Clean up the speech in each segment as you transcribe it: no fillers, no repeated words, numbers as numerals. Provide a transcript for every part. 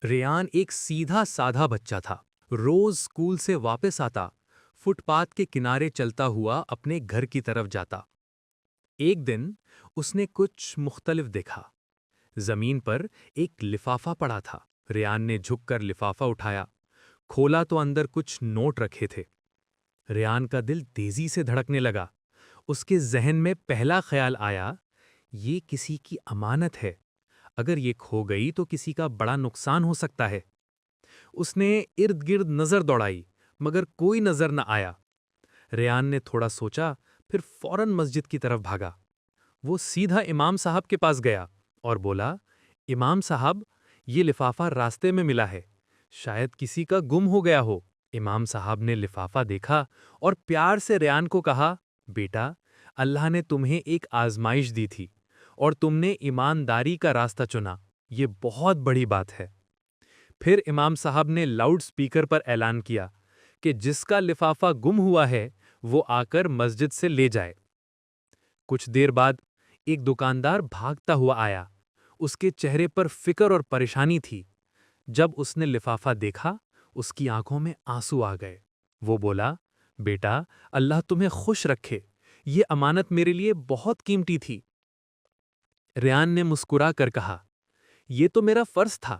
ریان ایک سیدھا سادھا بچہ تھا۔ روز اسکول سے واپس آتا، فٹ پاتھ کے کنارے چلتا ہوا اپنے گھر کی طرف جاتا۔ ایک دن اس نے کچھ مختلف دیکھا۔ زمین پر ایک لفافہ پڑا تھا۔ ریان نے جھک کر لفافہ اٹھایا، کھولا تو اندر کچھ نوٹ رکھے تھے۔ ریان کا دل تیزی سے دھڑکنے لگا۔ اس کے ذہن میں پہلا خیال آیا، یہ کسی کی امانت ہے، اگر یہ کھو گئی تو کسی کا بڑا نقصان ہو سکتا ہے۔ اس نے ارد گرد نظر دوڑائی مگر کوئی نظر نہ آیا۔ ریان نے تھوڑا سوچا، پھر فوراً مسجد کی طرف بھاگا۔ وہ سیدھا امام صاحب کے پاس گیا اور بولا، امام صاحب، یہ لفافہ راستے میں ملا ہے، شاید کسی کا گم ہو گیا ہو۔ امام صاحب نے لفافہ دیکھا اور پیار سے ریان کو کہا، بیٹا، اللہ نے تمہیں ایک آزمائش دی تھی اور تم نے ایمانداری کا راستہ چنا، یہ بہت بڑی بات ہے۔ پھر امام صاحب نے لاؤڈ سپیکر پر اعلان کیا کہ جس کا لفافہ گم ہوا ہے وہ آ کر مسجد سے لے جائے۔ کچھ دیر بعد ایک دکاندار بھاگتا ہوا آیا۔ اس کے چہرے پر فکر اور پریشانی تھی۔ جب اس نے لفافہ دیکھا، اس کی آنکھوں میں آنسو آ گئے۔ وہ بولا، بیٹا، اللہ تمہیں خوش رکھے، یہ امانت میرے لیے بہت قیمتی تھی۔ ریان نے مسکرا کر کہا، یہ تو میرا فرض تھا،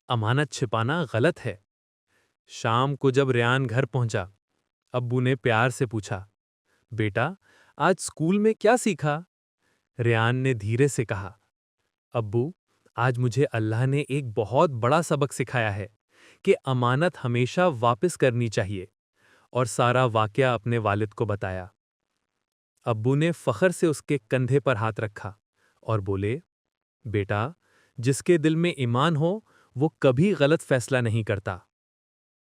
امانت چھپانا غلط ہے۔ شام کو جب ریان گھر پہنچا، ابو نے پیار سے پوچھا، بیٹا، آج اسکول میں کیا سیکھا؟ ریان نے دھیرے سے کہا، ابو، آج مجھے اللہ نے ایک بہت بڑا سبق سکھایا ہے کہ امانت ہمیشہ واپس کرنی چاہیے، اور سارا واقعہ اپنے والد کو بتایا۔ ابو نے فخر سے اس کے کندھے پر ہاتھ رکھا اور بولے، بیٹا، جس کے دل میں ایمان ہو وہ کبھی غلط فیصلہ نہیں کرتا۔